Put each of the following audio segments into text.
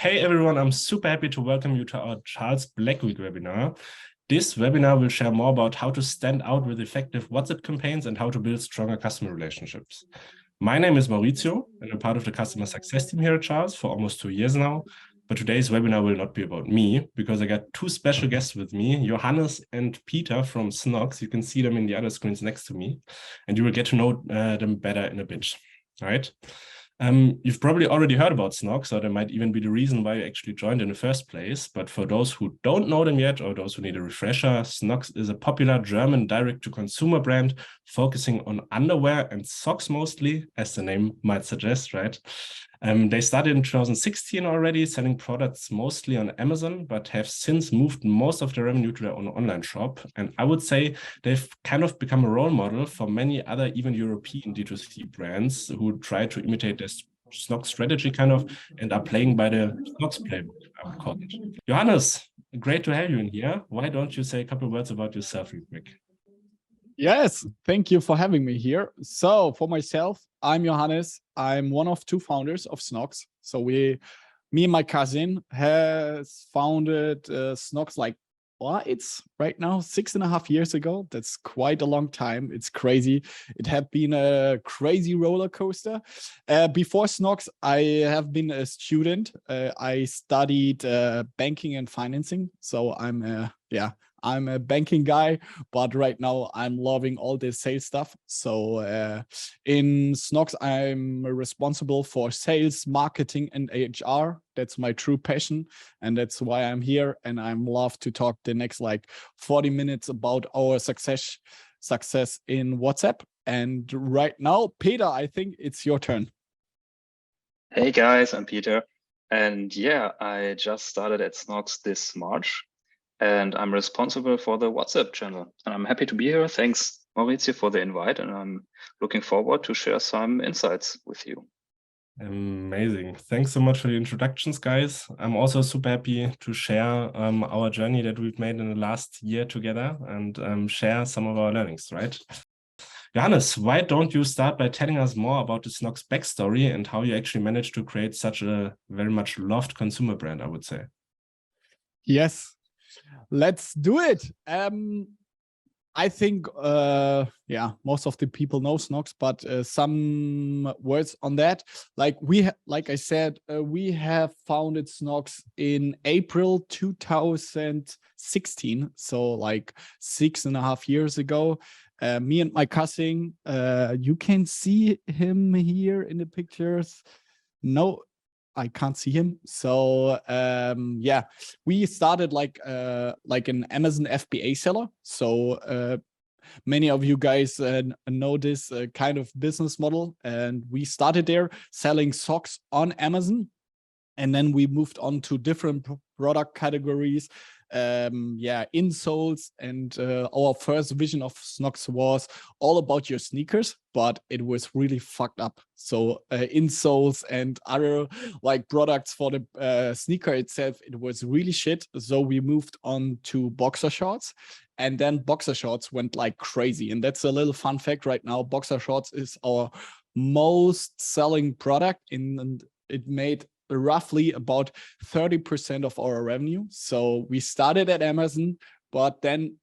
Hey everyone, I'm super happy to welcome you to our Charles Black Week webinar. This webinar will share more about how to stand out with effective WhatsApp campaigns and how to build stronger customer relationships. My name is Maurizio, and I'm part of the customer success team here at Charles for almost 2 years now. But today's webinar will not be about me, because I got two special guests with me, Johannes and Peter from SNOCKS. You can see them in the other screens next to me, and you will get to know them better in a bit. All right. You've probably already heard about SNOCKS, so that might even be the reason why you actually joined in the first place. But for those who don't know them yet, or those who need a refresher, SNOCKS is a popular German direct-to-consumer brand focusing on underwear and socks mostly, as the name might suggest, right? They started in 2016 already, selling products mostly on Amazon, but have since moved most of their revenue to their own online shop. And I would say they've kind of become a role model for many other, even European D2C brands who try to imitate their SNOCKS strategy kind of, and are playing by the SNOCKS playbook, I would call it. Johannes, great to have you in here. Why don't you say a couple of words about yourself real quick? Yes, thank you for having me here. So for myself, I'm Johannes. I'm one of two founders of SNOCKS. So me and my cousin has founded SNOCKS like, well, it's right now 6.5 years ago. That's quite a long time. It's crazy. It had been a crazy roller coaster. Before SNOCKS, I have been a student. I studied banking and financing. So I'm a banking guy, but right now I'm loving all this sales stuff. So in SNOCKS, I'm responsible for sales, marketing, and HR. That's my true passion. And that's why I'm here. And I'm love to talk the next like 40 minutes about our success in WhatsApp. And right now, Peter, I think it's your turn. Hey guys, I'm Peter. And yeah, I just started at SNOCKS this March. And I'm responsible for the WhatsApp channel. And I'm happy to be here. Thanks, Maurizio, for the invite. And I'm looking forward to share some insights with you. Amazing. Thanks so much for the introductions, guys. I'm also super happy to share our journey that we've made in the last year together and share some of our learnings, right? Johannes, why don't you start by telling us more about the SNOCKS backstory and how you actually managed to create such a very much loved consumer brand, I would say. Yes. Let's do it. I think, most of the people know SNOCKS, but some words on that. Like I said, we have founded SNOCKS in April 2016. So like 6.5 years ago. Me and my cousin, you can see him here in the pictures. No, I can't see him. So we started like an Amazon FBA seller. So many of you guys know this kind of business model, and we started there selling socks on Amazon, and then we moved on to different product categories. Insoles, and our first vision of SNOCKS was all about your sneakers, but it was really fucked up. So insoles and other like products for the sneaker itself, it was really shit. So we moved on to boxer shorts, and then boxer shorts went like crazy. And that's a little fun fact right now. Boxer shorts is our most selling product, and it made roughly about 30% of our revenue. So we started at Amazon, but then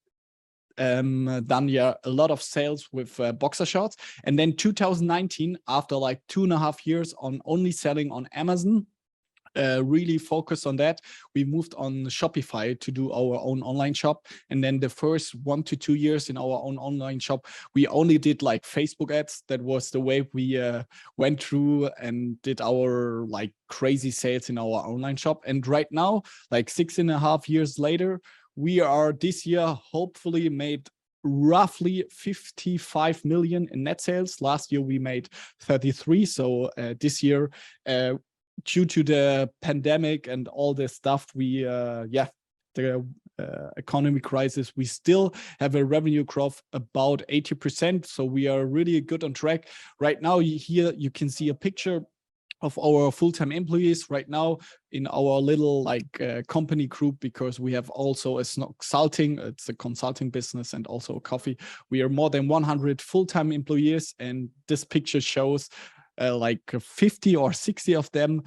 done a lot of sales with boxer shorts. And then 2019, after like 2.5 years on only selling on Amazon, really focused on that, we moved on Shopify to do our own online shop. And then the first 1 to 2 years in our own online shop, we only did like Facebook ads. That was the way we went through and did our like crazy sales in our online shop. And right now, like 6.5 years later, we are this year hopefully made roughly 55 million in net sales. Last year we made 33. So this year, due to the pandemic and all this stuff, the economy crisis, we still have a revenue growth about 80%. So we are really good on track. Right now, here you can see a picture of our full-time employees right now in our little company group, because we have also a consulting, it's a consulting business, and also a coffee. We are more than 100 full-time employees, and this picture shows like 50 or 60 of them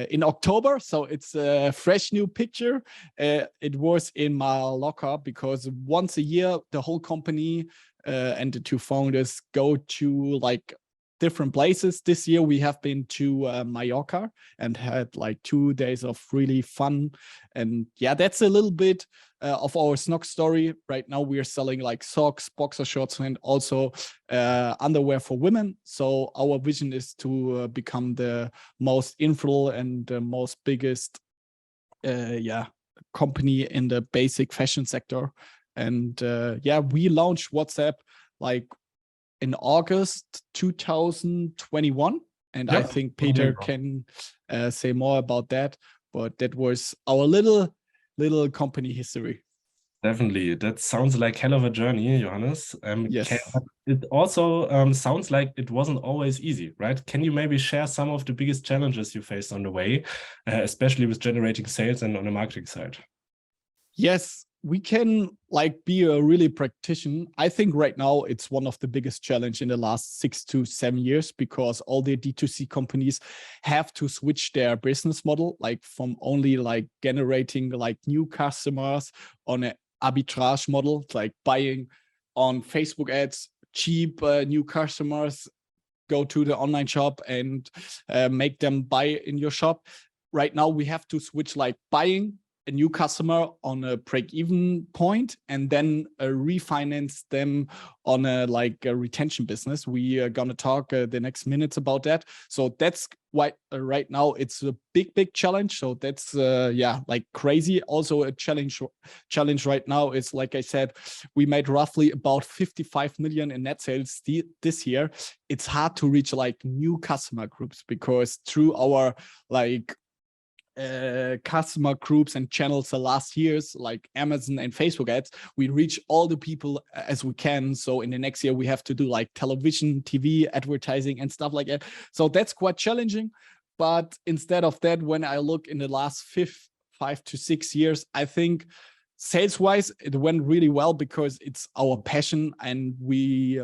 in October. So it's a fresh new picture. It was in my locker because once a year, the whole company and the two founders go to like different places. This year we have been to Mallorca and had like 2 days of really fun. And yeah, that's a little bit of our SNOCKS story. Right now we are selling like socks, boxer shorts, and also underwear for women. So our vision is to become the most influential and the most biggest company in the basic fashion sector. And yeah, we launched WhatsApp like in August 2021. And I think Peter can say more about that. But that was our little company history. Definitely. That sounds like hell of a journey, Johannes. Yes. It also sounds like it wasn't always easy, right? Can you maybe share some of the biggest challenges you faced on the way, especially with generating sales and on the marketing side? Yes, we can like be a really practitioner. I think right now it's one of the biggest challenge in the last 6 to 7 years, because all the D2C companies have to switch their business model, like from only like generating like new customers on an arbitrage model, like buying on Facebook ads, cheap new customers, go to the online shop and make them buy in your shop. Right now we have to switch like buying a new customer on a break-even point and then refinance them on a like a retention business. We are gonna talk the next minutes about that. So that's why right now it's a big challenge. So that's like crazy. Also a challenge right now is, like I said, we made roughly about 55 million in net sales this year. It's hard to reach like new customer groups, because through our like customer groups and channels the last years, like Amazon and Facebook ads, we reach all the people as we can. So in the next year we have to do like television, TV advertising and stuff like that. So that's quite challenging. But instead of that, when I look in the last 5 to 6 years, I think sales wise it went really well, because it's our passion and we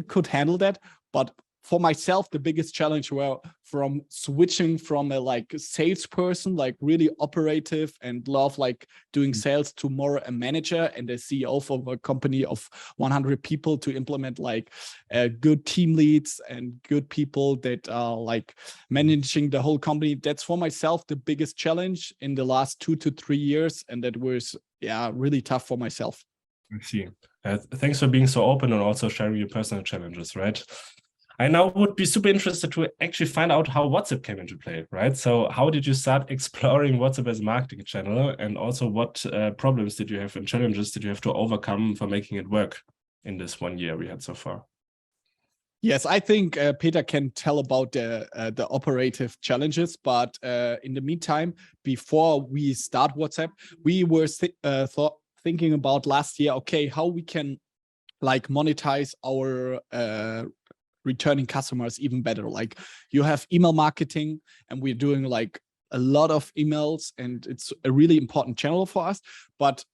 could handle that. But for myself, the biggest challenge were from switching from a like salesperson, like really operative and love like doing sales, to more a manager and a CEO for a company of 100 people, to implement like good team leads and good people that are like managing the whole company. That's for myself the biggest challenge in the last 2 to 3 years, and that was really tough for myself. I see. Thanks for being so open and also sharing your personal challenges, right? I now would be super interested to actually find out how WhatsApp came into play, right? So how did you start exploring WhatsApp as a marketing channel? And also what problems did you have and challenges did you have to overcome for making it work in this 1 year we had so far? Yes, I think Peter can tell about the operative challenges, but in the meantime, before we start WhatsApp, we were thinking about last year, okay, how we can like monetize our returning customers even better. Like you have email marketing and we're doing like a lot of emails and it's a really important channel for us. But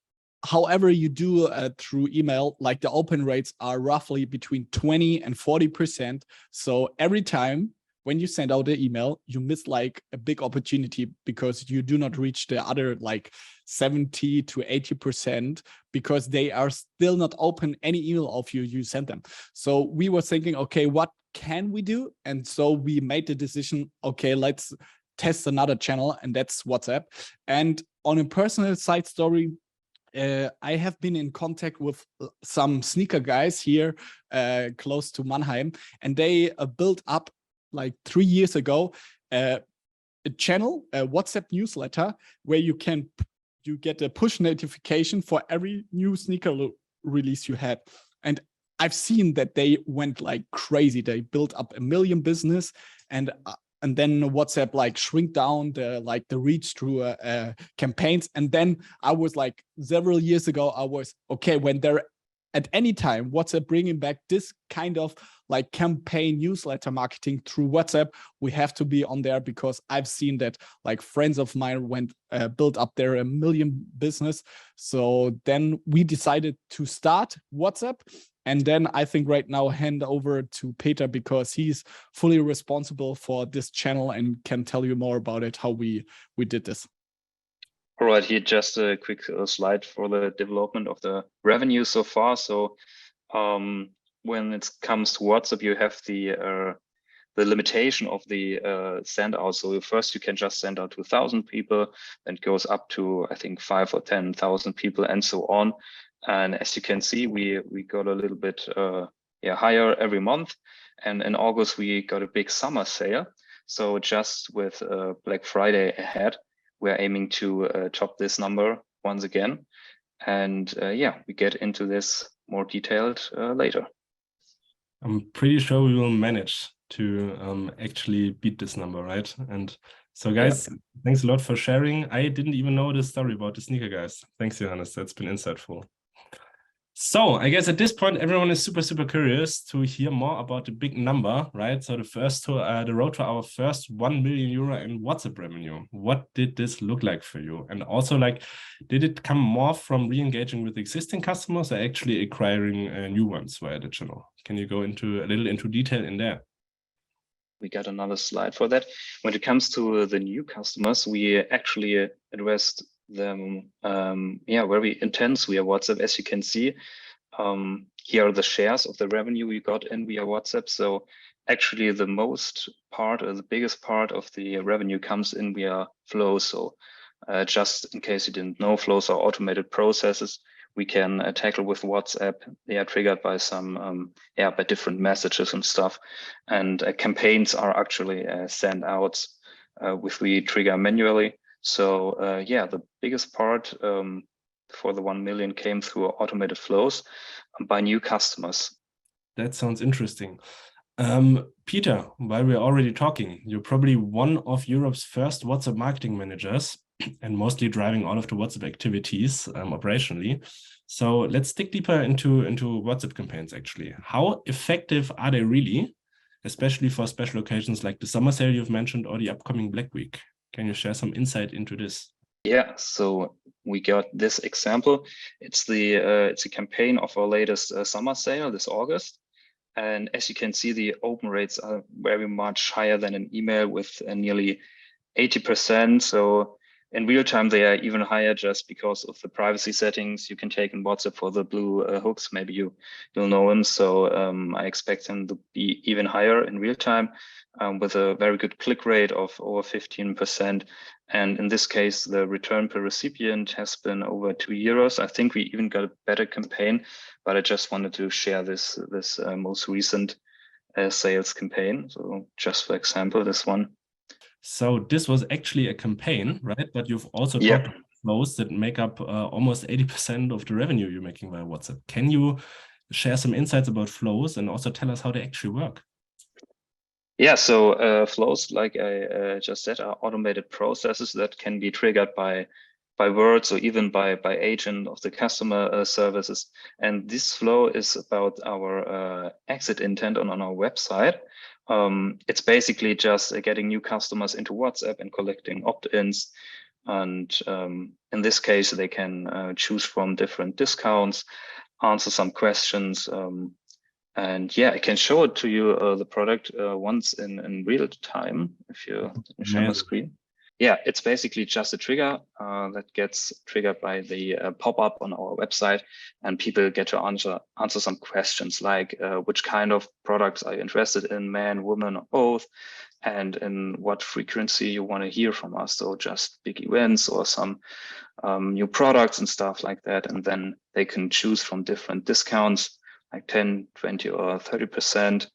however you do through email, like the open rates are roughly between 20 and 40%. So every time when you send out the email, you miss like a big opportunity, because you do not reach the other like 70 to 80%, because they are still not open any email of you sent them. So we were thinking, okay, what can we do? And so we made the decision, okay, let's test another channel, and that's WhatsApp. And on a personal side story, I have been in contact with some sneaker guys here close to Mannheim, and they built up like 3 years ago a channel, a WhatsApp newsletter, where you get a push notification for every new sneaker release you had. And I've seen that they went like crazy. They built up 1 million business, and then WhatsApp like shrink down the reach through campaigns. And then I was like, several years ago, I was okay, when they're at any time WhatsApp bringing back this kind of like campaign newsletter marketing through WhatsApp, we have to be on there, because I've seen that like friends of mine went built up their 1 million business. So then we decided to start WhatsApp. And then I think right now hand over to Peter, because he's fully responsible for this channel and can tell you more about it, how we did this. All right, here just a quick slide for the development of the revenue so far. So when it comes to WhatsApp, you have the limitation of the send out. So first you can just send out to 1,000 people, then it goes up to, I think, 5,000 or 10,000 people and so on. And as you can see, we got a little bit higher every month. And in August, we got a big summer sale. So just with Black Friday ahead, we're aiming to top this number once again. And we get into this more detailed later. I'm pretty sure we will manage to actually beat this number, right? And so guys, thanks a lot for sharing. I didn't even know this story about the sneaker guys. Thanks, Johannes. That's been insightful. So I guess at this point, everyone is super curious to hear more about the big number, right? So the road to our first 1 million euro in WhatsApp revenue. What did this look like for you? And also, like, did it come more from re-engaging with existing customers or actually acquiring new ones via the channel? Can you go into a little into detail in there? We got another slide for that. When it comes to the new customers, we actually addressed them very intense via WhatsApp. As you can see, here are the shares of the revenue we got in via WhatsApp. So actually the most part, or the biggest part of the revenue comes in via flows. So just in case you didn't know, flows are automated processes we can tackle with WhatsApp. They are triggered by some by different messages and stuff. And campaigns are actually sent out which we trigger manually. So the biggest part for the 1 million came through automated flows by new customers. That sounds interesting. Peter, while we're already talking, you're probably one of Europe's first WhatsApp marketing managers and mostly driving all of the WhatsApp activities operationally. So let's dig deeper into WhatsApp campaigns actually. How effective are they really, especially for special occasions like the summer sale you've mentioned or the upcoming Black Week? Can you share some insight into this? Yeah, so we got this example. It's a campaign of our latest summer sale this August. And as you can see, the open rates are very much higher than an email with nearly 80%. So in real time, they are even higher just because of the privacy settings you can take in WhatsApp for the blue hooks. Maybe you'll know them. So I expect them to be even higher in real time with a very good click rate of over 15%. And in this case, the return per recipient has been over €2. I think we even got a better campaign, but I just wanted to share this most recent sales campaign. So just for example, this one. So this was actually a campaign, right? But you've also talked about flows that make up almost 80% of the revenue you're making via WhatsApp. Can you share some insights about flows and also tell us how they actually work? Yeah, so flows, like I just said, are automated processes that can be triggered by words or even by agent of the customer services. And this flow is about our exit intent on our website. It's basically just getting new customers into WhatsApp and collecting opt-ins. And in this case, they can choose from different discounts, answer some questions. And yeah, I can show it to you, the product once in real time, if you share my screen. Yeah, it's basically just a trigger that gets triggered by the pop-up on our website, and people get to answer some questions like which kind of products are you interested in, man, woman, or both, and in what frequency you want to hear from us. So just big events or some new products and stuff like that. And then they can choose from different discounts like 10, 20, or 30%.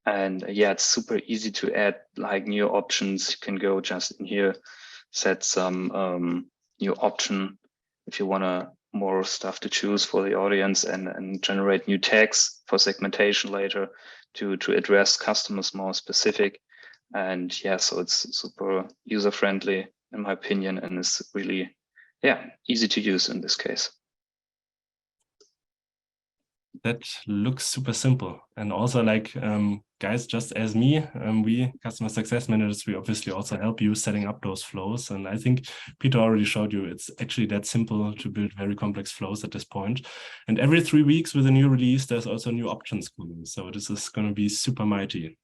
And yeah, it's super easy to add like new options. You can go just in here, set some new option if you want more stuff to choose for the audience, and generate new tags for segmentation later to address customers more specific. And yeah, so it's super user friendly in my opinion, and it's really easy to use in this case. That looks super simple. And also like, guys, just as me, we customer success managers, we obviously also help you setting up those flows. And I think Peter already showed you, it's actually that simple to build very complex flows at this point. And every 3 weeks with a new release, there's also new options coming. So this is going to be super mighty.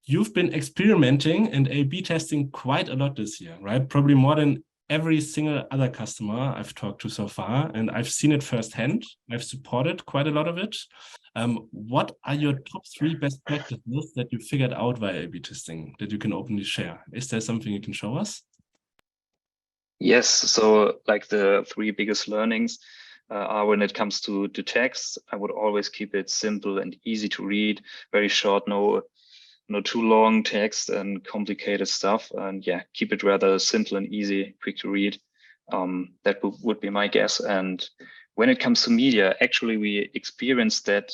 You've been experimenting and A/B testing quite a lot this year, right? Probably more than every single other customer I've talked to so far, and I've seen it firsthand. I've supported quite a lot of it. What are your top 3 best practices that you figured out via A/B testing that you can openly share? Is there something you can show us? Yes, so like the 3 biggest learnings are when it comes to text, I would always keep it simple and easy to read, very short, no too long text and complicated stuff. And yeah, keep it rather simple and easy, quick to read. That would be my guess. And when it comes to media, actually we experienced that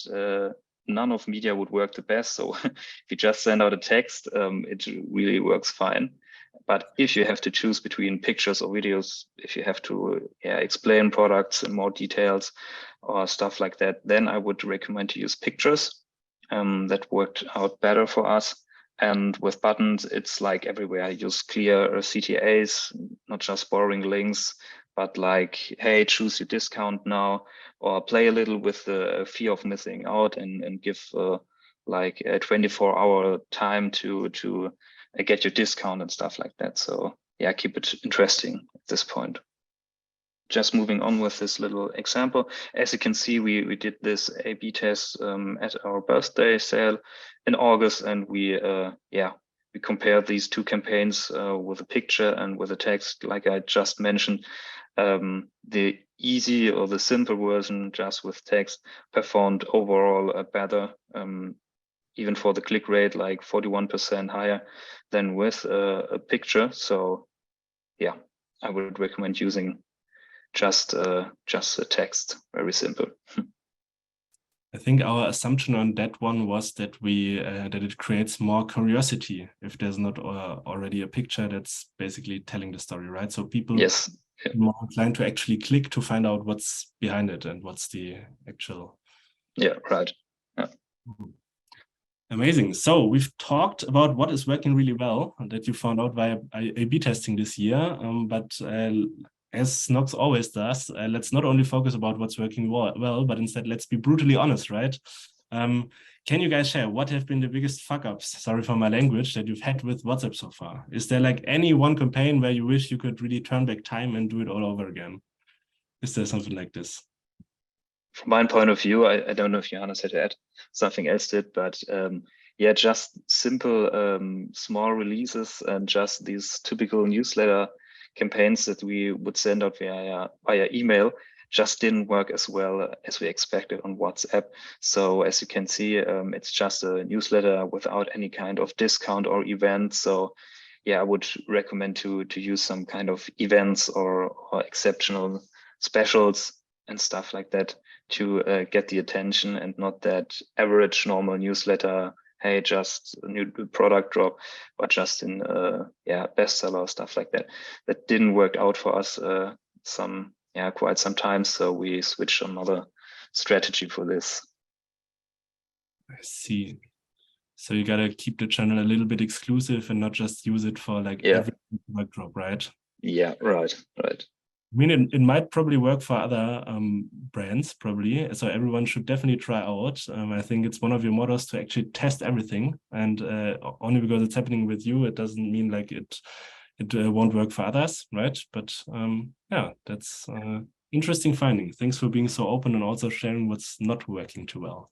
none of media would work the best. So if you just send out a text, it really works fine. But if you have to choose between pictures or videos, if you have to explain products in more details or stuff like that, then I would recommend to use pictures. That worked out better for us. And with buttons, it's like everywhere. I use clear CTAs, not just boring links, but like, hey, choose your discount now, or play a little with the fear of missing out and give like a 24-hour time to get your discount and stuff like that. So yeah, keep it interesting at this point. Just moving on with this little example, as you can see, we did this A/B test at our birthday sale in August, and we compared these 2 campaigns with a picture and with a text, like I just mentioned. The easy or the simple version, just with text, performed overall better, even for the click rate, like 41% higher than with a picture. So yeah, I would recommend using just a text, very simple. I think our assumption on that one was that that it creates more curiosity if there's not already a picture that's basically telling the story, right? So people Yes, are more inclined to actually click to find out what's behind it and what's the actual. Yeah, right. Yeah. Amazing. So we've talked about what is working really well that you found out via A/B testing this year, but as SNOCKS always does, let's not only focus about what's working well, but instead let's be brutally honest, right? Can you guys share what have been the biggest fuck-ups, sorry for my language, that you've had with WhatsApp so far? Is there like any one campaign where you wish you could really turn back time and do it all over again? Is there something like this? From my point of view, I don't know if Johannes had to add something else to it, but yeah, just simple small releases and just these typical newsletter campaigns that we would send out via email just didn't work as well as we expected on WhatsApp. So as you can see, it's just a newsletter without any kind of discount or event. So yeah, I would recommend to use some kind of events or exceptional specials and stuff like that to get the attention, and not that average normal newsletter, hey, just a new product drop, but just in bestseller stuff like that. That didn't work out for us quite some time, so we switched another strategy for this. I see. So you gotta keep the channel a little bit exclusive and not just use it for like every product drop, right? Yeah, right. I mean, it might probably work for other brands, probably. So everyone should definitely try out. I think it's one of your mottos to actually test everything. And only because it's happening with you, it doesn't mean like it won't work for others, right? But yeah, that's interesting finding. Thanks for being so open and also sharing what's not working too well.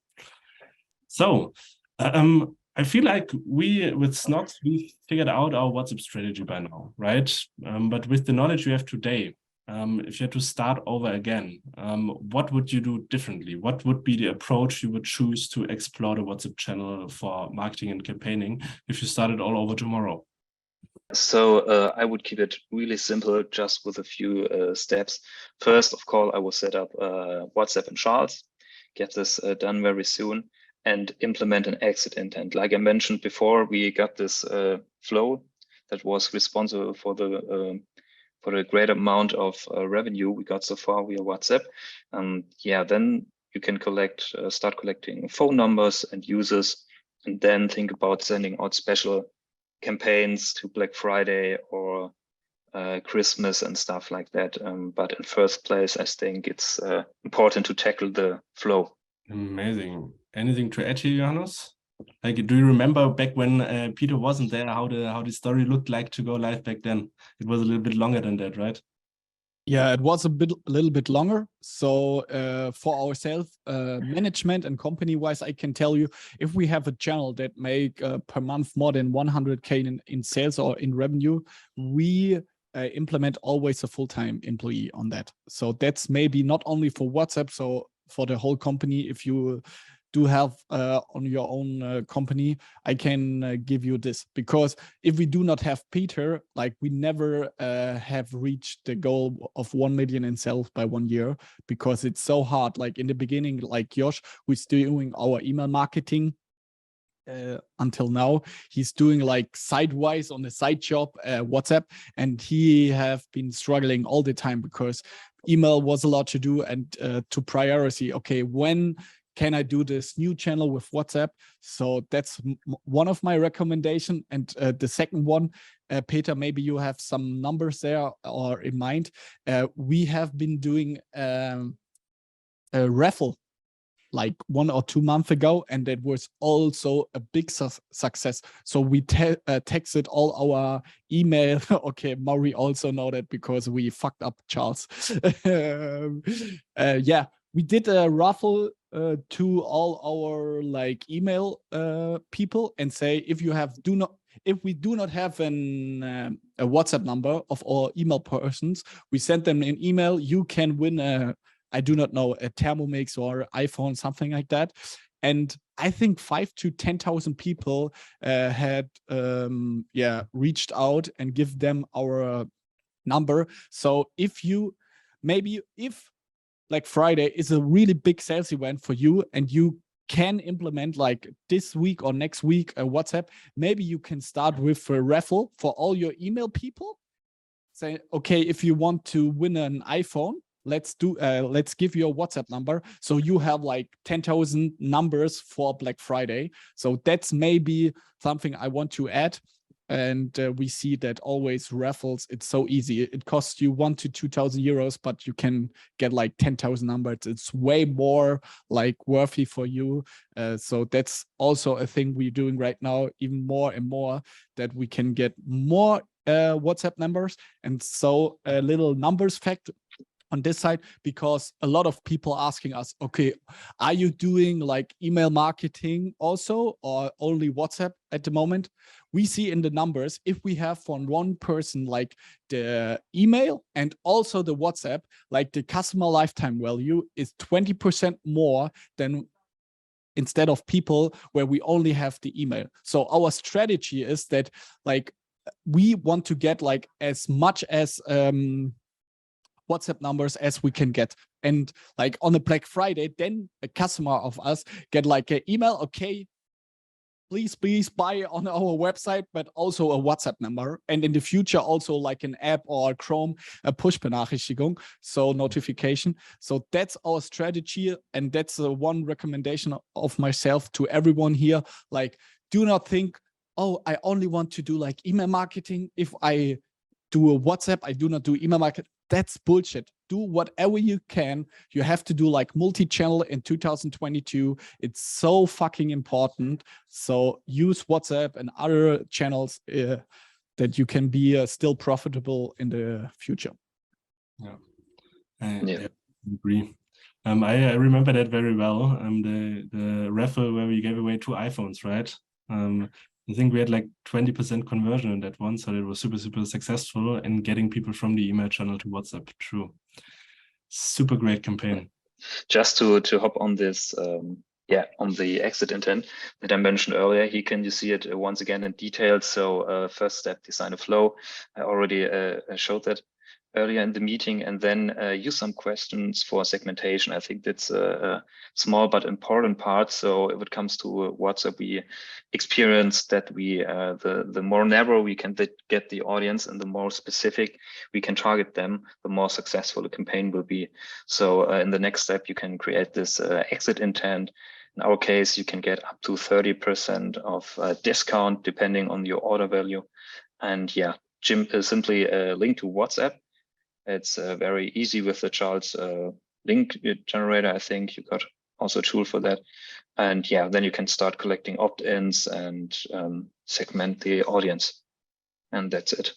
So I feel like with SNOCKS, we figured out our WhatsApp strategy by now, right? But with the knowledge you have today, if you had to start over again, what would you do differently? What would be the approach you would choose to explore the WhatsApp channel for marketing and campaigning if you started all over tomorrow? So I would keep it really simple, just with a few steps. First, of course, I will set up WhatsApp and Charles, get this done very soon, and implement an exit intent. Like I mentioned before, we got this flow that was responsible for the great amount of revenue we got so far via WhatsApp. Then you can start collecting phone numbers and users, and then think about sending out special campaigns to Black Friday or Christmas and stuff like that. But in first place, I think it's important to tackle the flow. Amazing. Anything to add here, Johannes? Like, do you remember back when Peter wasn't there, how the story looked like to go live back then? It was a little bit longer than that, right? Yeah, it was a little bit longer. So for our self management and company wise, I can tell you, if we have a channel that make per month more than 100K in sales or in revenue, we implement always a full-time employee on that. So that's maybe not only for WhatsApp, so for the whole company. If you do have on your own company, I can give you this, because if we do not have Peter, like we never have reached the goal of 1 million in sales by 1 year, because it's so hard. Like in the beginning, like Josh, who's doing our email marketing until now, he's doing like sidewise on the side job WhatsApp, and he have been struggling all the time because email was a lot to do, and to priority, okay, when can I do this new channel with WhatsApp? So that's one of my recommendation. And the second one, Peter, maybe you have some numbers there or in mind. We have been doing a raffle like 1 or 2 months ago, and it was also a big success. So we texted all our email. Okay, Maury also know that because we fucked up Charles. Yeah, we did a raffle to all our like email people and say, if we do not have a WhatsApp number of all email persons, we send them an email. You can win I do not know, a Thermomix or iPhone, something like that. And I think 5,000 to 10,000 people had reached out and give them our number. So if like Friday is a really big sales event for you, and you can implement like this week or next week a WhatsApp, maybe you can start with a raffle for all your email people. Say, okay, if you want to win an iPhone, let's give you a WhatsApp number, so you have like 10,000 numbers for Black Friday. So that's maybe something I want to add. And we see that always raffles, it's so easy. It costs you 1,000 to 2,000 euros, but you can get like 10,000 numbers. It's way more like worthy for you. So that's also a thing we're doing right now, even more and more, that we can get more WhatsApp numbers. And so a little numbers fact on this side, because a lot of people asking us, okay, are you doing like email marketing also, or only WhatsApp at the moment? We see in the numbers, if we have from one person like the email and also the WhatsApp, like the customer lifetime value is 20% more than instead of people where we only have the email. So our strategy is that like we want to get like as much as WhatsApp numbers as we can get. And like on a Black Friday, then a customer of us get like an email, okay, please buy on our website, but also a WhatsApp number. And in the future, also like an app or Chrome, a push-Benachrichtigung, so notification. So that's our strategy. And that's one recommendation of myself to everyone here. Like, do not think, oh, I only want to do like email marketing. If I do a WhatsApp, I do not do email marketing. That's bullshit. Do whatever you can. You have to do like multi-channel in 2022. It's so fucking important. So use WhatsApp and other channels that you can be still profitable in the future. Yeah, I agree. I remember that very well. The raffle where we gave away 2 iPhones, right? I think we had like 20% conversion in that one, so it was super successful in getting people from the email channel to WhatsApp. True, super great campaign. Just to hop on this, on the exit intent that I mentioned earlier, here can you see it once again in detail. So first step, design a flow. I already showed that. earlier in the meeting, and then use some questions for segmentation. I think that's a small but important part. So if it comes to WhatsApp, we experience that the more narrow we can get the audience and the more specific we can target them, the more successful the campaign will be. So in the next step, you can create this exit intent. In our case, you can get up to 30% of discount depending on your order value. And yeah, Jim is simply a link to WhatsApp. It's very easy with the Charles link generator. I think you got also a tool for that. And yeah, then you can start collecting opt-ins and segment the audience. And that's it.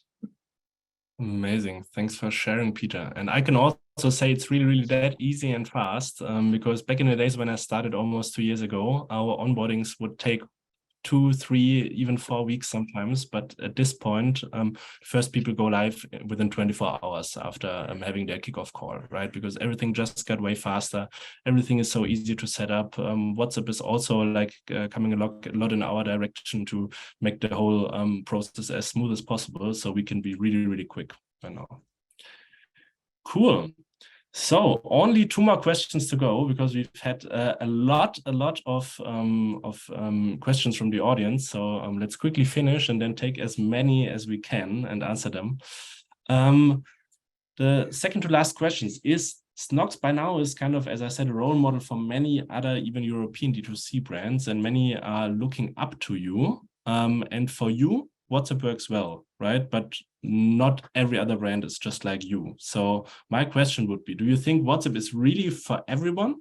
Amazing. Thanks for sharing, Peter. And I can also say it's really, really that easy and fast because back in the days when I started almost 2 years ago, our onboardings would take 2, 3, even 4 weeks sometimes. But at this point, first people go live within 24 hours after having their kickoff call, right? Because everything just got way faster. Everything is so easy to set up. WhatsApp is also like coming a lot in our direction to make the whole process as smooth as possible. So we can be really, really quick right now. Cool. So only 2 more questions to go because we've had a lot of questions from the audience. So let's quickly finish and then take as many as we can and answer them. The second to last questions is SNOCKS by now is kind of, as I said, a role model for many other even European D2C brands, and many are looking up to you. And for you, WhatsApp works well, right? But not every other brand is just like you. So my question would be, do you think WhatsApp is really for everyone?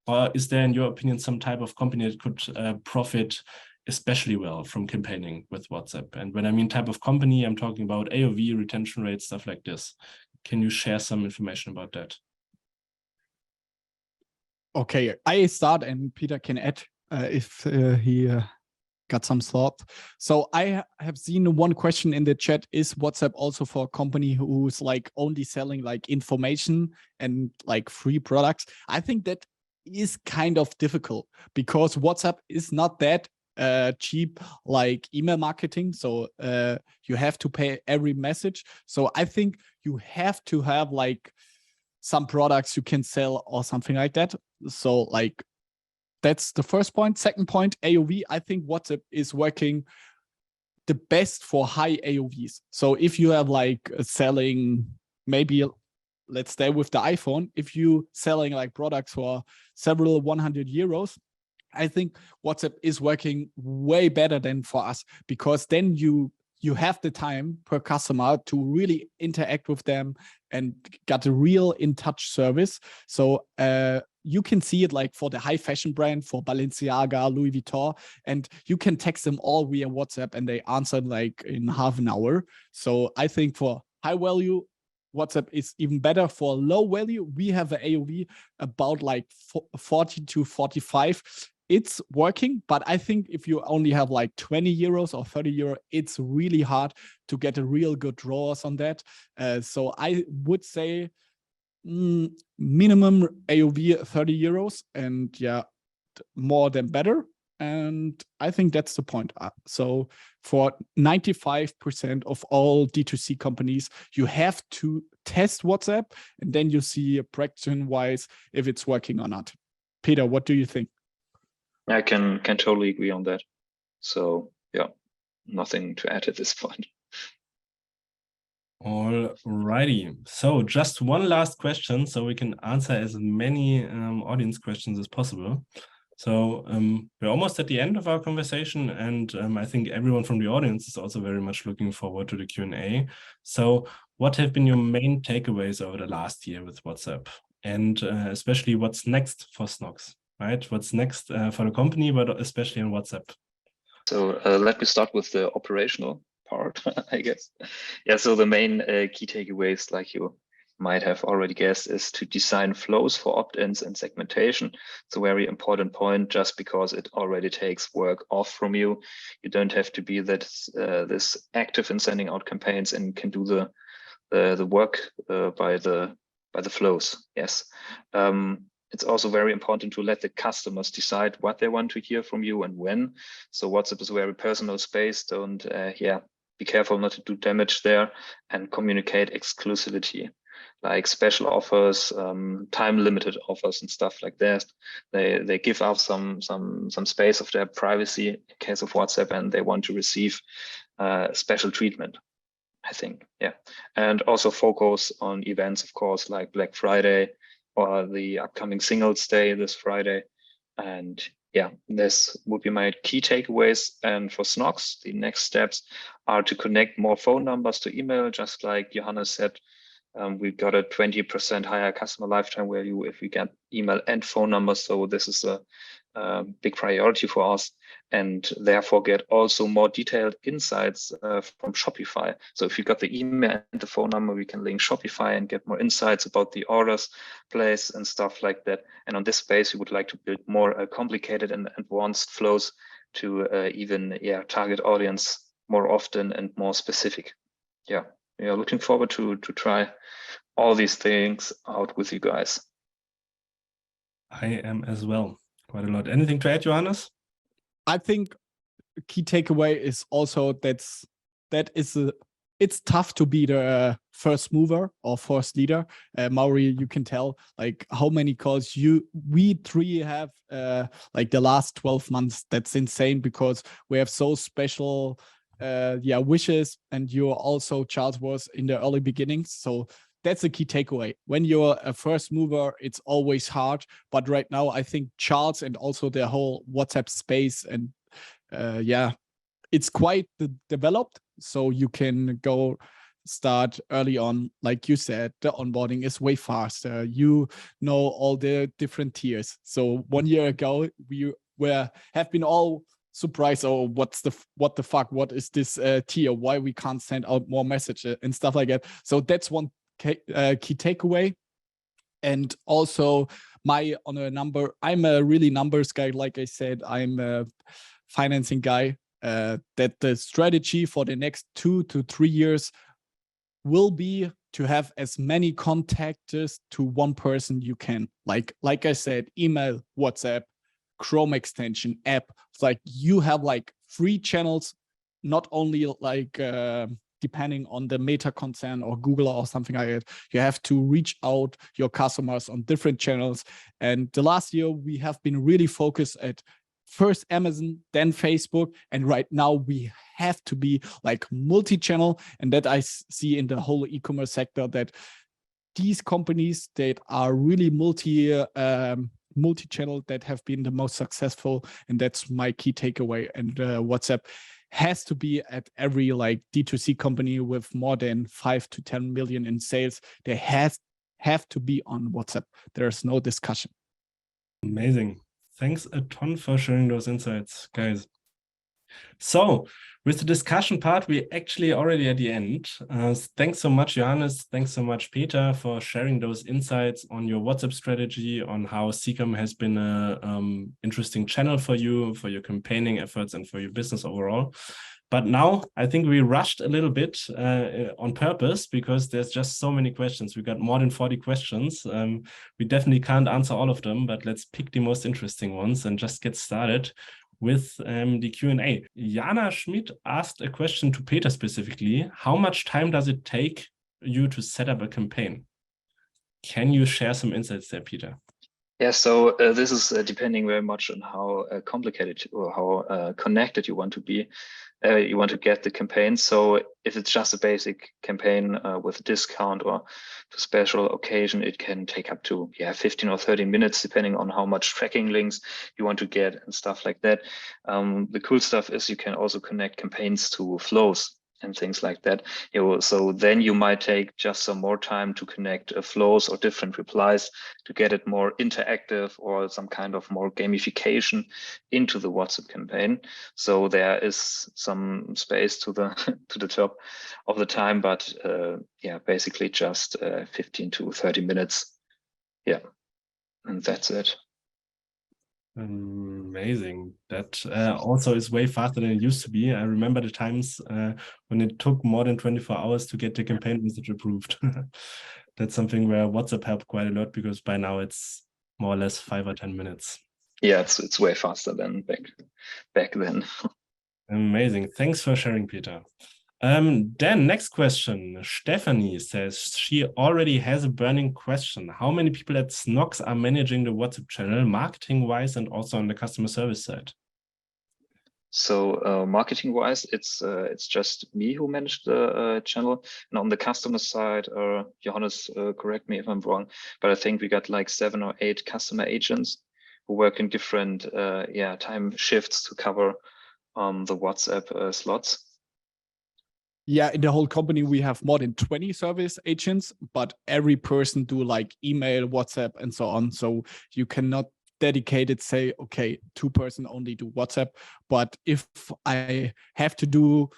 Or is there, in your opinion, some type of company that could profit especially well from campaigning with WhatsApp? And when I mean type of company, I'm talking about AOV, retention rates, stuff like this. Can you share some information about that? Okay, I start and Peter can add if he got some thought. So I have seen one question in the chat: is WhatsApp also for a company who's like only selling like information and like free products? I think that is kind of difficult because WhatsApp is not that cheap like email marketing. So you have to pay every message. So I think you have to have like some products you can sell or something like that. So like, that's the first point. Second point, AOV. I think WhatsApp is working the best for high AOVs. So if you have like selling, maybe let's stay with the iPhone. If you selling like products for several 100 euros, I think WhatsApp is working way better than for us, because then you have the time per customer to really interact with them and got a real in-touch service. So you can see it like for the high fashion brand, for Balenciaga, Louis Vuitton, and you can text them all via WhatsApp and they answer like in half an hour. So I think for high value, WhatsApp is even better. For low value, we have an AOV about like 40 to 45. It's working, but I think if you only have like 20 euros or 30 euro, it's really hard to get a real good draws on that. So I would say minimum AOV 30 euros, and yeah, more than better. And I think that's the point. So for 95% of all D2C companies, you have to test WhatsApp, and then you see prediction-wise if it's working or not. Peter, what do you think? I can totally agree on that. So yeah, nothing to add at this point. All righty. So just one last question so we can answer as many audience questions as possible. So we're almost at the end of our conversation, and I think everyone from the audience is also very much looking forward to the Q&A. So what have been your main takeaways over the last year with WhatsApp? And especially what's next for SNOCKS, right? What's next for the company, but especially on WhatsApp? So let me start with the operational part, I guess. Yeah, so the main key takeaways, like you might have already guessed, is to design flows for opt-ins and segmentation. It's a very important point, just because it already takes work off from you. You don't have to be that this active in sending out campaigns, and can do the work by the flows. Yes. It's also very important to let the customers decide what they want to hear from you and when. So WhatsApp is a very personal space. Don't be careful not to do damage there, and communicate exclusivity, like special offers, time limited offers and stuff like that. They give up some space of their privacy in case of WhatsApp, and they want to receive special treatment, I think. Yeah. And also focus on events, of course, like Black Friday or the upcoming Singles Day this Friday. And yeah, this would be my key takeaways. And for SNOCKS, the next steps are to connect more phone numbers to email, just like Johannes said. We've got a 20% higher customer lifetime value if we get email and phone numbers. So this is a big priority for us, and therefore get also more detailed insights from Shopify. So if you got the email and the phone number, we can link Shopify and get more insights about the orders placed and stuff like that. And on this base, we would like to build more complicated and advanced flows to even target audience more often and more specific. Yeah. We are looking forward to try all these things out with you guys. I am as well. Quite a lot. Anything to add, Johannes? I think key takeaway is also it's tough to be the first mover or first leader. Mauri, you can tell like how many calls we three have like the last 12 months. That's insane because we have so special wishes, and you're also, Charles was in the early beginnings, so that's a key takeaway. When you're a first mover, it's always hard, but right now I think Charles and also the whole WhatsApp space and it's quite developed, so you can go start early on. Like you said, the onboarding is way faster. You know all the different tiers. So 1 year ago we have been all surprised, oh, what the fuck, what is this tier, why we can't send out more messages and stuff like that. So that's one key takeaway. And also I'm a really numbers guy. Like I said, I'm a financing guy, that the strategy for the next 2 to 3 years will be to have as many contacts to one person you can. Like I said, email, WhatsApp, Chrome extension, app. It's like you have like 3 channels, not only like depending on the Meta concern or Google or something like that. You have to reach out your customers on different channels. And the last year we have been really focused at first Amazon, then Facebook, and right now we have to be like multi-channel. And that I see in the whole e-commerce sector, that these companies that are really multi-channel that have been the most successful, and that's my key takeaway. And WhatsApp has to be at every like D2C company with more than 5 to 10 million in sales. They have to be on WhatsApp. There's no discussion. Amazing. Thanks a ton for sharing those insights, guys. So with the discussion part, we're actually already at the end. Thanks so much, Johannes. Thanks so much, Peter, for sharing those insights on your WhatsApp strategy, on how Seacom has been an interesting channel for your campaigning efforts and for your business overall. But now I think we rushed a little bit on purpose, because there's just so many questions. We got more than 40 questions. We definitely can't answer all of them, but let's pick the most interesting ones and just get started with the Q&A. Jana Schmidt asked a question to Peter specifically. How much time does it take you to set up a campaign? Can you share some insights there, Peter? Yeah, so this is depending very much on how complicated or how connected you want to be. You want to get the campaign. So if it's just a basic campaign with a discount or to special occasion, it can take up to 15 or 30 minutes, depending on how much tracking links you want to get and stuff like that. The cool stuff is you can also connect campaigns to flows and things like that. So then you might take just some more time to connect flows or different replies to get it more interactive, or some kind of more gamification into the WhatsApp campaign. So there is some space to the top of the time, but basically just 15 to 30 minutes. Yeah, and that's it. Amazing. That also is way faster than it used to be. I remember the times when it took more than 24 hours to get the campaign message approved. That's something where WhatsApp helped quite a lot, because by now it's more or less 5 or 10 minutes. Yeah, it's way faster than back then. Amazing. Thanks for sharing, Peter. Then next question. Stephanie says she already has a burning question. How many people at SNOCKS are managing the WhatsApp channel, marketing-wise and also on the customer service side? So marketing wise, it's just me who managed the channel, and on the customer side, Johannes, correct me if I'm wrong, but I think we got like 7 or 8 customer agents who work in different time shifts to cover the WhatsApp slots. Yeah, in the whole company, we have more than 20 service agents, but every person do like email, WhatsApp, and so on. So you cannot dedicate it, say, okay, 2 person only do WhatsApp. But if I have to do,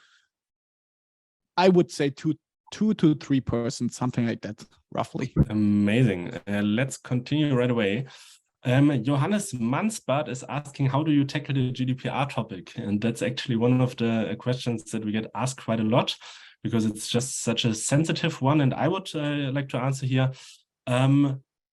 I would say two to 3 persons, something like that, roughly. Amazing. Let's continue right away. Johannes Mansbart is asking, how do you tackle the GDPR topic? And that's actually one of the questions that we get asked quite a lot, because it's just such a sensitive one. And I would like to answer here.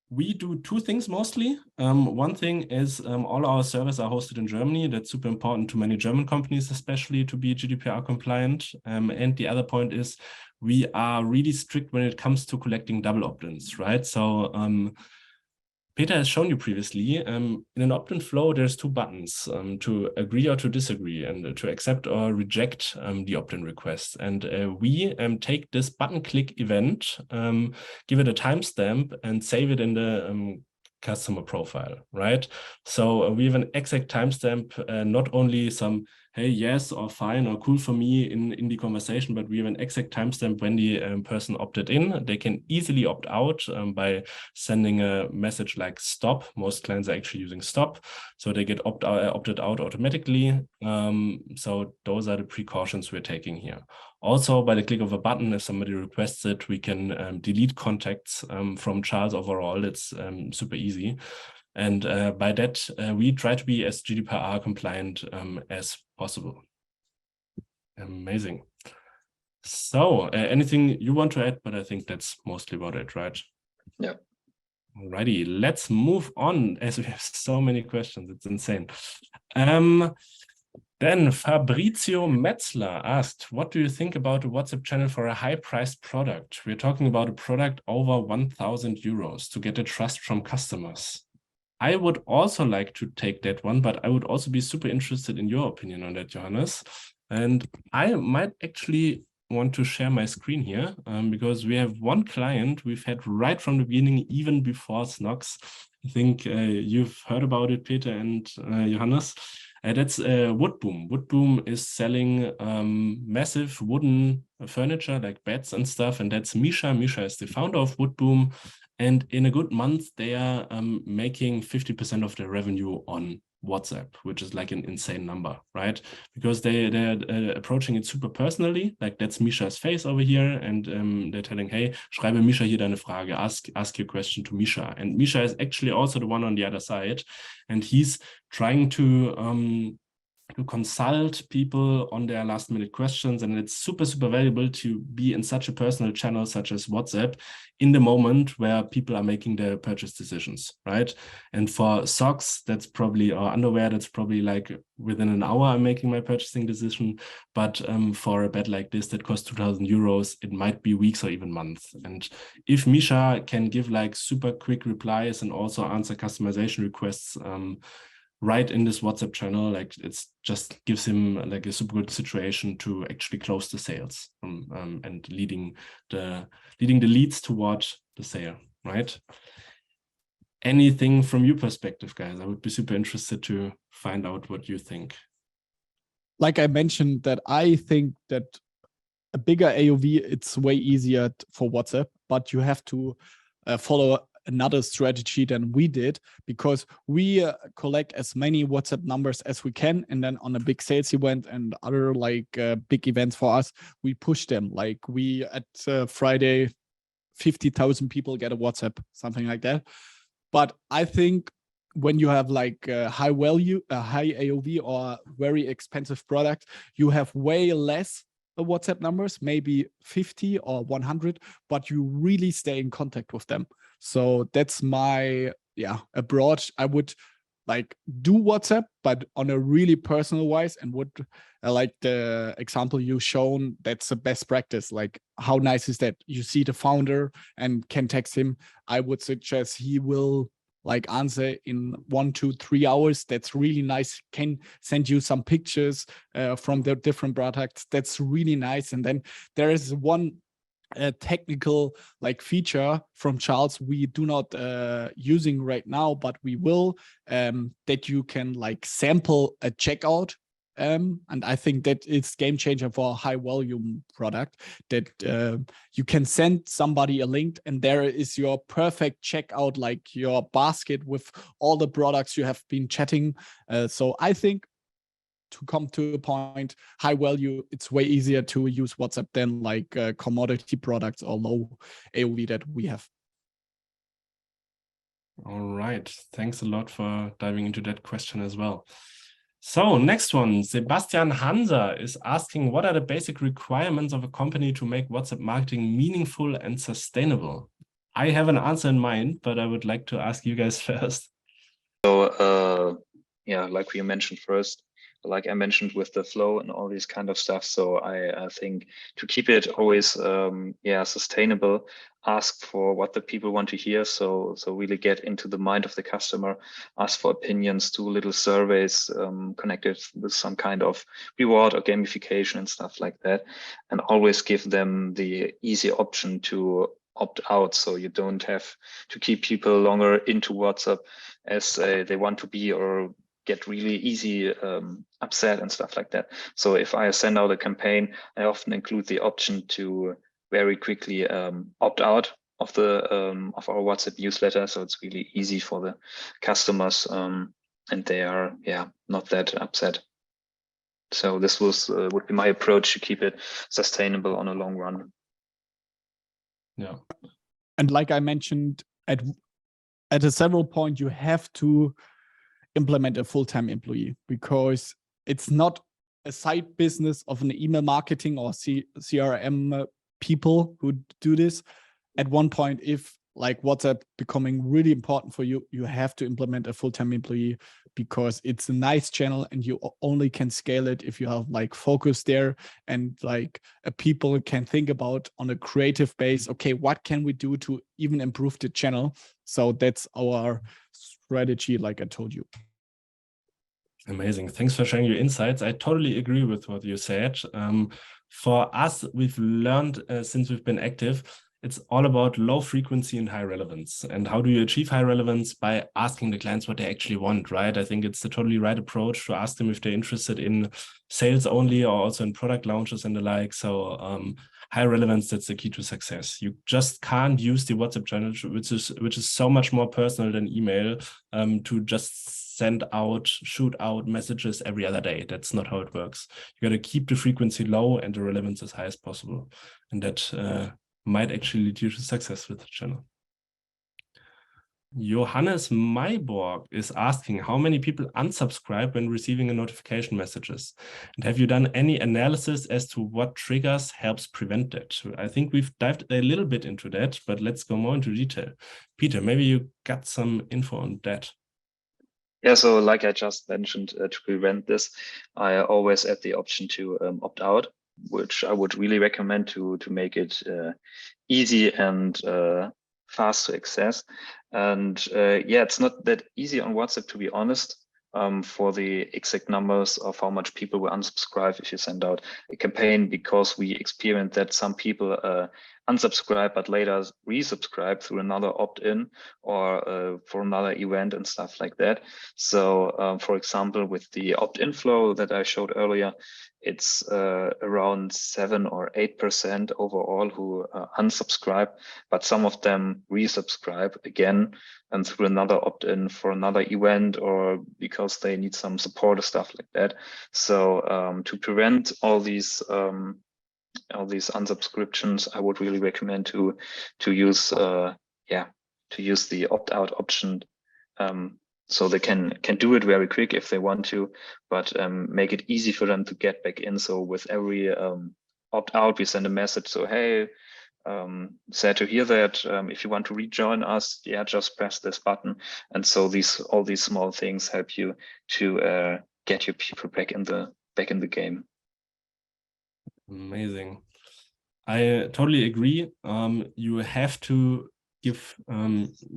We do 2 things mostly. One thing is all our servers are hosted in Germany. That's super important to many German companies, especially to be GDPR compliant. And the other point is we are really strict when it comes to collecting double opt-ins, right? So Peter has shown you previously, in an opt-in flow, there's 2 buttons to agree or to disagree, and to accept or reject the opt-in request. And we take this button click event, give it a timestamp, and save it in the customer profile, right? So we have an exact timestamp, not only some, hey, yes, or fine, or cool for me in the conversation, but we have an exact timestamp when the person opted in. They can easily opt out by sending a message like stop. Most clients are actually using stop, so they get opted out automatically. So those are the precautions we're taking here. Also, by the click of a button, if somebody requests it, we can delete contacts from Charles overall. It's super easy. And by that, we try to be as GDPR compliant as possible. Amazing. So anything you want to add? But I think that's mostly about it, right? Yeah. Alrighty, let's move on, as we have so many questions. It's insane. Then Fabrizio Metzler asked, what do you think about a WhatsApp channel for a high-priced product? We're talking about a product over 1,000 euros to get the trust from customers. I would also like to take that one, but I would also be super interested in your opinion on that, Johannes. And I might actually want to share my screen here because we have one client we've had right from the beginning, even before SNOCKS. I think you've heard about it, Peter and Johannes. That's Woodboom. Woodboom is selling massive wooden furniture like beds and stuff, and that's Misha. Misha is the founder of Woodboom. And in a good month, they are making 50% of their revenue on WhatsApp, which is like an insane number, right? Because they're approaching it super personally, like that's Misha's face over here, and they're telling, hey, schreibe Misha hier deine Frage, ask your question to Misha. And Misha is actually also the one on the other side, and he's trying to consult people on their last minute questions. And it's super, super valuable to be in such a personal channel such as WhatsApp in the moment where people are making their purchase decisions, right? And for socks, that's probably, or underwear, that's probably like within an hour I'm making my purchasing decision. But for a bed like this that costs 2,000 euros, it might be weeks or even months. And if Misha can give like super quick replies and also answer customization requests right in this WhatsApp channel, like it's just gives him like a super good situation to actually close the sales and leading the leads toward the sale, right? Anything from your perspective, guys? I would be super interested to find out what you think. Like I mentioned, that I think that a bigger AOV, it's way easier for WhatsApp, but you have to follow another strategy than we did, because we collect as many WhatsApp numbers as we can, and then on a big sales event and other like big events for us, we push them. Like we at Friday, 50,000 people get a WhatsApp, something like that. But I think when you have like a high value, a high AOV or very expensive product, you have way less WhatsApp numbers, maybe 50 or 100, but you really stay in contact with them. So that's my approach. I would like do WhatsApp, but on a really personal wise. And what like the example you shown, that's the best practice. Like how nice is that? You see the founder and can text him. I would suggest he will like answer in 1, 2, 3 hours. That's really nice. Can send you some pictures from the different products. That's really nice. And then there is one technical like feature from Charles we do not using right now, but we will, that you can like sample a checkout. And I think that it's game changer for a high volume product, that you can send somebody a link and there is your perfect checkout, like your basket with all the products you have been chatting. So I think, to come to a point, high value, it's way easier to use WhatsApp than like commodity products or low AOV that we have. All right. Thanks a lot for diving into that question as well. So next one, Sebastian Hanser is asking, what are the basic requirements of a company to make WhatsApp marketing meaningful and sustainable? I have an answer in mind, but I would like to ask you guys first. So yeah, like we mentioned first, like I mentioned with the flow and all these kind of stuff. So I think to keep it always sustainable, ask for what the people want to hear. So really get into the mind of the customer, ask for opinions, do little surveys connected with some kind of reward or gamification and stuff like that, and always give them the easy option to opt out, so you don't have to keep people longer into WhatsApp as they want to be, or get really easy upset and stuff like that. So if I send out a campaign, I often include the option to very quickly opt out of the of our WhatsApp newsletter, so it's really easy for the customers, and they are not that upset. So this would be my approach to keep it sustainable on a long run. Yeah. And like I mentioned, at a several point, you have to implement a full-time employee, because it's not a side business of an email marketing or CRM people who do this. At one point, if like WhatsApp becoming really important for you, you have to implement a full-time employee, because it's a nice channel and you only can scale it if you have like focus there, and like people can think about on a creative base, okay, what can we do to even improve the channel? So that's our strategy, like I told you. Amazing. Thanks for sharing your insights. I totally agree with what you said. For us, we've learned since we've been active, it's all about low frequency and high relevance. And how do you achieve high relevance? By asking the clients what they actually want, right? I think it's the totally right approach to ask them if they're interested in sales only or also in product launches and the like. So high relevance, that's the key to success. You just can't use the WhatsApp channel, which is so much more personal than email, to just shoot out messages every other day. That's not how it works. You got to keep the frequency low and the relevance as high as possible. And that might actually lead you to success with the channel. Johannes Mayborg is asking, how many people unsubscribe when receiving a notification messages? And have you done any analysis as to what triggers helps prevent that? I think we've dived a little bit into that, but let's go more into detail. Peter, maybe you got some info on that. Yeah, so like I just mentioned, to prevent this, I always add the option to opt out, which I would really recommend to make it easy and fast to access. And it's not that easy on WhatsApp, to be honest, for the exact numbers of how much people will unsubscribe if you send out a campaign, because we experienced that some people unsubscribe but later resubscribe through another opt-in or for another event and stuff like that. So for example, with the opt-in flow that I showed earlier, it's around 7 or 8% overall who unsubscribe, but some of them resubscribe again and through another opt-in for another event or because they need some support or stuff like that. So to prevent all these unsubscriptions, I would really recommend to use the opt-out option, so they can do it very quick if they want to, but make it easy for them to get back in. So with every opt-out, we send a message. So hey, sad to hear that. If you want to rejoin us, yeah, just press this button. And so all these small things help you to get your people back in the game. Amazing. I totally agree. You have to give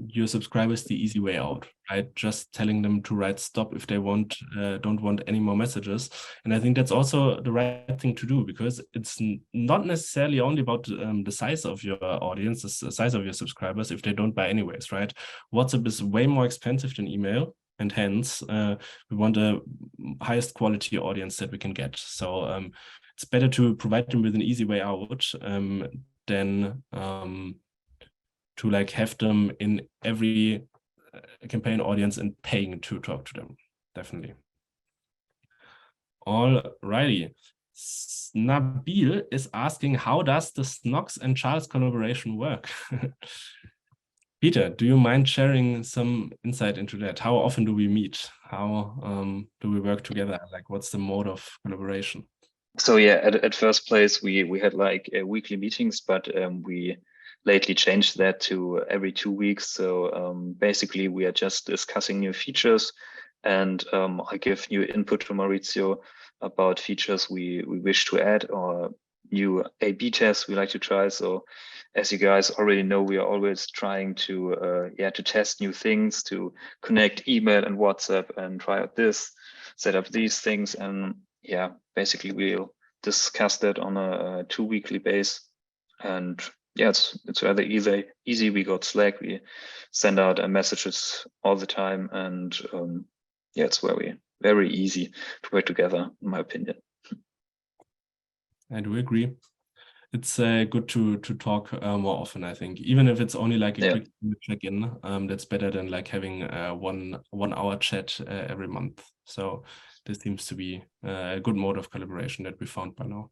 your subscribers the easy way out, right? Just telling them to write stop if they don't want any more messages. And I think that's also the right thing to do, because it's not necessarily only about the size of your audience, the size of your subscribers, if they don't buy anyways, right? WhatsApp is way more expensive than email, and hence we want the highest quality audience that we can get. So it's better to provide them with an easy way out than to like have them in every campaign audience and paying to talk to them. Definitely. Alrighty. Nabil is asking, how does the SNOCKS and Charles collaboration work? Peter, do you mind sharing some insight into that? How often do we meet? How do we work together? Like, what's the mode of collaboration? So yeah, at first place, we had like weekly meetings, but we lately changed that to every 2 weeks. So basically, we are just discussing new features, and I give new input to Maurizio about features we wish to add or new A/B tests we like to try. So as you guys already know, we are always trying to to test new things, to connect email and WhatsApp and try out this, set up these things, and yeah, basically we'll discuss that on a 2 weekly base. And yeah, it's rather easy. We got Slack, we send out messages all the time, and yeah, it's very easy to work together, in my opinion. I do agree. It's good to talk more often, I think, even if it's only like a quick check-in. That's better than like having one hour chat every month. So this seems to be a good mode of collaboration that we found by now.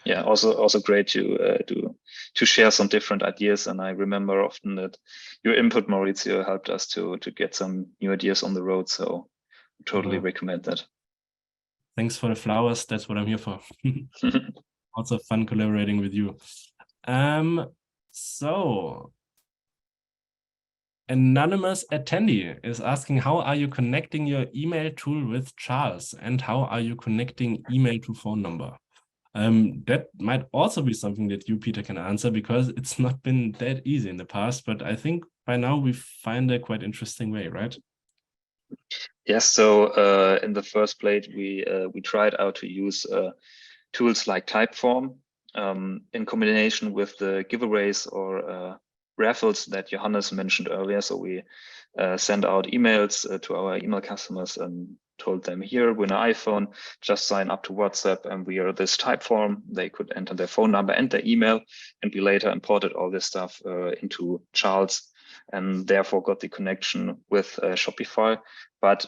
Yeah, also great to share some different ideas. And I remember often that your input, Maurizio, helped us to get some new ideas on the road. So totally recommend that. Thanks for the flowers. That's what I'm here for. Also fun collaborating with you. So anonymous attendee is asking, how are you connecting your email tool with Charles, and how are you connecting email to phone number? That might also be something that you, Peter, can answer, because it's not been that easy in the past, but I think by now we find a quite interesting way, right? Yes. So in the first place, we tried out to use tools like Typeform in combination with the giveaways or raffles that Johannes mentioned earlier. So we send out emails to our email customers and told them, here, win an iPhone, just sign up to WhatsApp, and we are this Typeform. They could enter their phone number and their email, and we later imported all this stuff into Charles, and therefore got the connection with Shopify. But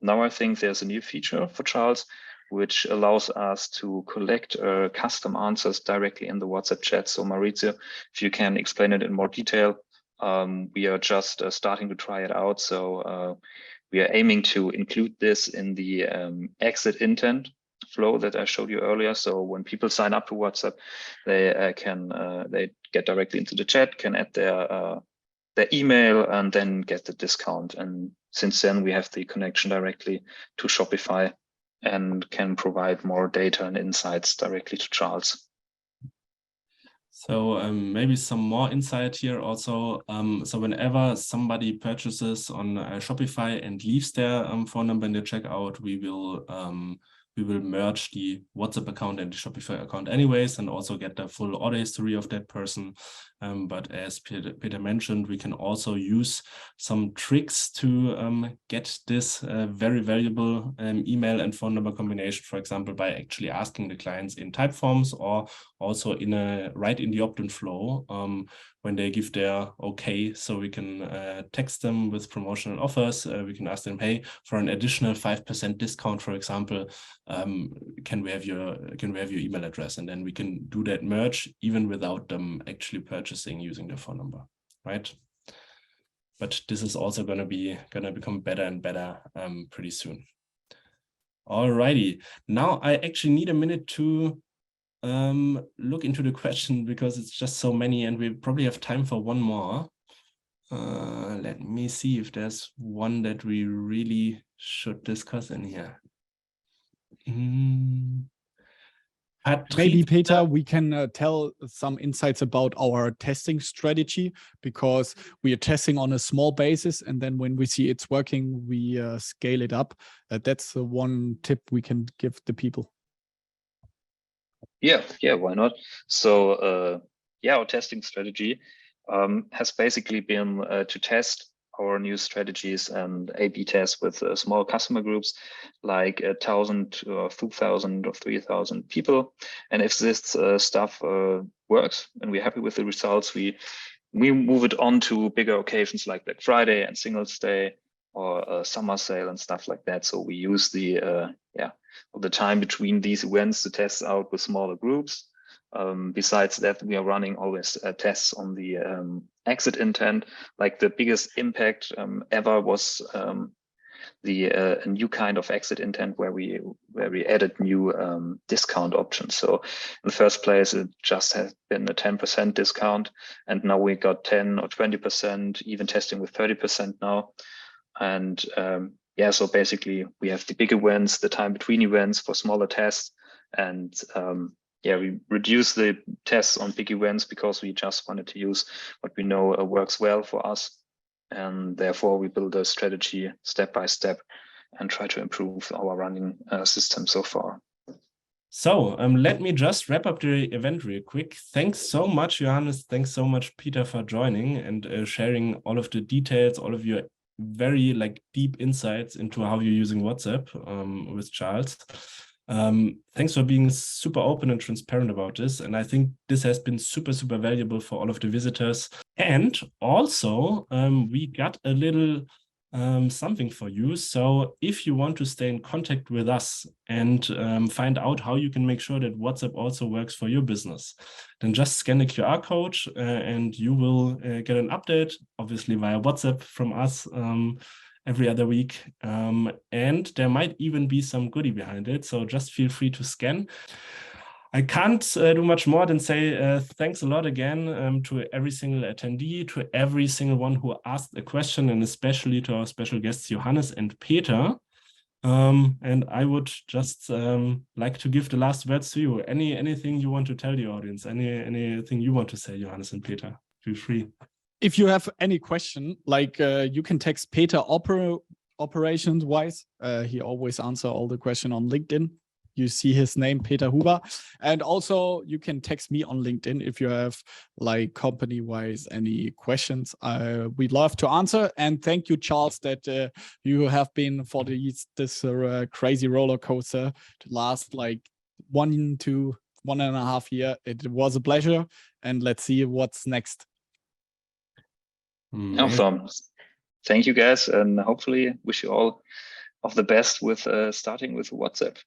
now I think there's a new feature for Charles, which allows us to collect custom answers directly in the WhatsApp chat. So Maurizio, if you can explain it in more detail, we are just starting to try it out. So we are aiming to include this in the exit intent flow that I showed you earlier. So when people sign up to WhatsApp, they they get directly into the chat, can add their email, and then get the discount. And since then, we have the connection directly to Shopify and can provide more data and insights directly to Charles. So maybe some more insight here also. So whenever somebody purchases on Shopify and leaves their phone number in the checkout, we will merge the WhatsApp account and the Shopify account anyways, and also get the full order history of that person. But as Peter mentioned, we can also use some tricks to get this very valuable email and phone number combination, for example, by actually asking the clients in Typeforms, or also right in the opt-in flow when they give their okay. So we can text them with promotional offers. We can ask them, hey, for an additional 5% discount, for example, can we have your email address? And then we can do that merge even without them actually purchasing using their phone number, right? But this is also gonna become better and better pretty soon. Alrighty, now I actually need a minute to look into the question because it's just so many and we probably have time for one more. Let me see if there's one that we really should discuss in here. Maybe, Peter, we can tell some insights about our testing strategy, because we are testing on a small basis, and then when we see it's working, we scale it up. That's one tip we can give the people. Yeah, why not? So our testing strategy has basically been to test our new strategies and A/B tests with small customer groups, like 1,000 or 2,000 or 3,000 people. And if this stuff works and we're happy with the results, we move it on to bigger occasions like Black Friday and Singles Day or summer sale and stuff like that. So we use the time between these events to test out with smaller groups. Besides that, we are running always tests on the exit intent. Like the biggest impact ever was a new kind of exit intent where we added new discount options. So in the first place, it just has been a 10% discount, and now we got 10 or 20%, even testing with 30% now. And so basically we have the big events, the time between events for smaller tests, and we reduce the tests on big events because we just wanted to use what we know works well for us. And therefore we build a strategy step by step and try to improve our running system so far. So let me just wrap up the event real quick. Thanks so much, Johannes. Thanks so much, Peter, for joining and sharing all of the details, all of your very deep insights into how you're using WhatsApp with Charles. Thanks for being super open and transparent about this. And I think this has been super, super valuable for all of the visitors. And also, we got a little something for you. So if you want to stay in contact with us and find out how you can make sure that WhatsApp also works for your business, then just scan the QR code and you will get an update, obviously via WhatsApp from us every other week. And there might even be some goodie behind it. So just feel free to scan. I can't do much more than say thanks a lot again to every single attendee, to every single one who asked a question, and especially to our special guests, Johannes and Peter. And I would just like to give the last words to you. Anything you want to tell the audience? Anything you want to say, Johannes and Peter? Feel free. If you have any question, you can text Peter operations wise. He always answer all the question on LinkedIn. You see his name, Peter Huber. And also you can text me on LinkedIn if you have company wise any questions. We'd love to answer. And thank you, Charles, that you have been for this crazy roller coaster to last 1 to 1.5 years. It was a pleasure. And let's see what's next. Awesome. Thank you, guys. And hopefully wish you all of the best with starting with WhatsApp.